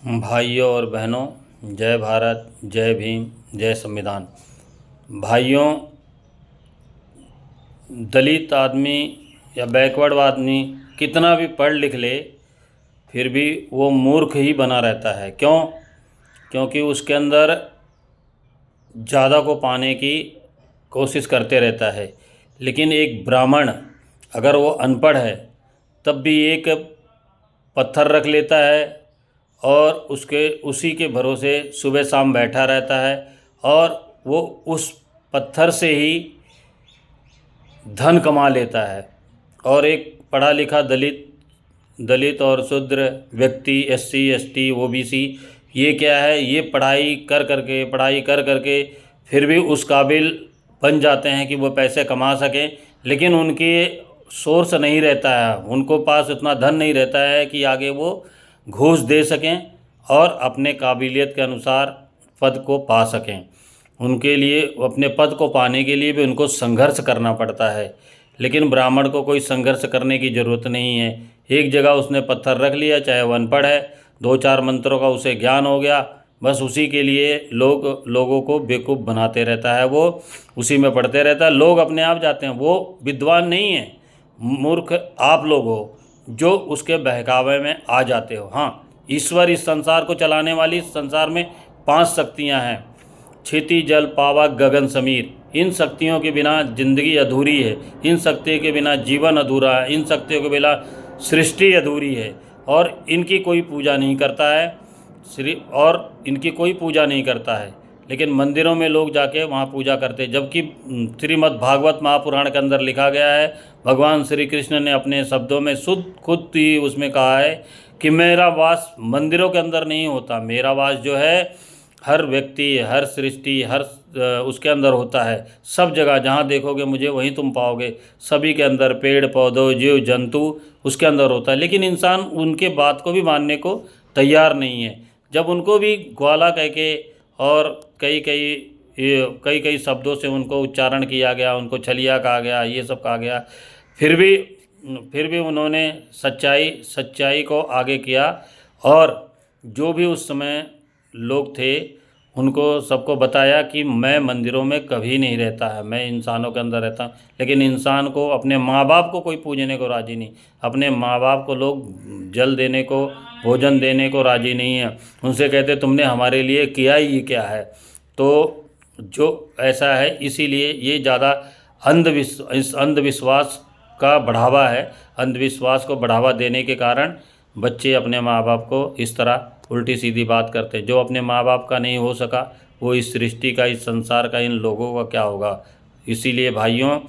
भाइयों और बहनों, जय भारत, जय भीम, जय संविधान। भाइयों, दलित आदमी या बैकवर्ड आदमी कितना भी पढ़ लिख ले फिर भी वो मूर्ख ही बना रहता है। क्यों? क्योंकि उसके अंदर ज़्यादा को पाने की कोशिश करते रहता है। लेकिन एक ब्राह्मण अगर वो अनपढ़ है तब भी एक पत्थर रख लेता है और उसी के भरोसे सुबह शाम बैठा रहता है और वो उस पत्थर से ही धन कमा लेता है। और एक पढ़ा लिखा दलित और शूद्र व्यक्ति, SC ST OBC, ये क्या है, ये पढ़ाई कर करके फिर भी उस काबिल बन जाते हैं कि वो पैसे कमा सकें, लेकिन उनके सोर्स नहीं रहता है, उनको पास उतना धन नहीं रहता है कि आगे वो घूस दे सकें और अपने काबिलियत के अनुसार पद को पा सकें। उनके लिए अपने पद को पाने के लिए भी उनको संघर्ष करना पड़ता है। लेकिन ब्राह्मण को कोई संघर्ष करने की ज़रूरत नहीं है। एक जगह उसने पत्थर रख लिया, चाहे वो अनपढ़ है, 2-4 मंत्रों का उसे ज्ञान हो गया, बस उसी के लिए लोगों को बेवकूफ़ बनाते रहता है, वो उसी में पढ़ते रहता है। लोग अपने आप जाते हैं, वो विद्वान नहीं है, मूर्ख आप लोग हो जो उसके बहकावे में आ जाते हो। हाँ, ईश्वर इस संसार को चलाने वाली, इस संसार में 5 शक्तियाँ हैं, क्षिति जल पावक गगन समीर। इन शक्तियों के बिना जिंदगी अधूरी है, इन शक्तियों के बिना जीवन अधूरा है, इन शक्तियों के बिना सृष्टि अधूरी है। और इनकी कोई पूजा नहीं करता है, लेकिन मंदिरों में लोग जाके वहाँ पूजा करते हैं। जबकि श्रीमद् भागवत महापुराण के अंदर लिखा गया है, भगवान श्री कृष्ण ने अपने शब्दों में खुद ही उसमें कहा है कि मेरा वास मंदिरों के अंदर नहीं होता, मेरा वास जो है हर व्यक्ति, हर सृष्टि, हर उसके अंदर होता है। सब जगह जहाँ देखोगे मुझे वहीं तुम पाओगे, सभी के अंदर, पेड़ पौधों, जीव जंतु उसके अंदर होता है। लेकिन इंसान उनके बात को भी मानने को तैयार नहीं है। जब उनको भी ग्वाला कह के और कई कई शब्दों से उनको उच्चारण किया गया, उनको छलिया कहा गया, ये सब कहा गया, फिर भी उन्होंने सच्चाई को आगे किया। और जो भी उस समय लोग थे उनको सबको बताया कि मैं मंदिरों में कभी नहीं रहता है, मैं इंसानों के अंदर रहता हूँ। लेकिन इंसान को, अपने माँ बाप को कोई पूजने को राज़ी नहीं, अपने माँ बाप को लोग जल देने को, भोजन देने को राज़ी नहीं है। उनसे कहते तुमने हमारे लिए किया ही क्या है। तो जो ऐसा है, इसीलिए ये ज़्यादा इस अंधविश्वास का बढ़ावा है। अंधविश्वास को बढ़ावा देने के कारण बच्चे अपने माँ बाप को इस तरह उल्टी सीधी बात करते हैं। जो अपने माँ बाप का नहीं हो सका वो इस सृष्टि का, इस संसार का, इन लोगों का क्या होगा। इसीलिए भाइयों,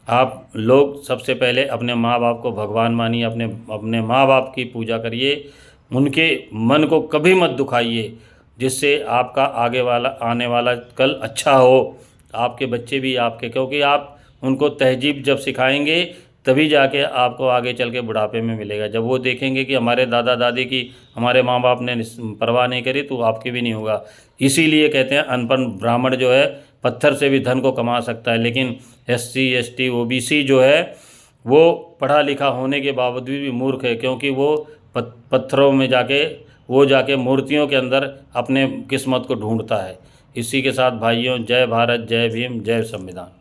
आप लोग सबसे पहले अपने माँ बाप को भगवान मानिए, अपने माँ बाप की पूजा करिए, उनके मन को कभी मत दुखाइए, जिससे आपका आने वाला कल अच्छा हो, आपके बच्चे भी आपके, क्योंकि आप उनको तहजीब जब सिखाएंगे तभी जाके आपको आगे चल के बुढ़ापे में मिलेगा। जब वो देखेंगे कि हमारे दादा दादी की, हमारे माँ बाप ने परवाह नहीं करी, तो आपकी भी नहीं होगा। इसीलिए कहते हैं अनपढ़ ब्राह्मण जो है पत्थर से भी धन को कमा सकता है, लेकिन SC ST OBC जो है वो पढ़ा लिखा होने के बावजूद भी मूर्ख है, क्योंकि वो पत्थरों में जाके मूर्तियों के अंदर अपने किस्मत को ढूंढता है। इसी के साथ भाइयों, जय भारत, जय भीम, जय संविधान।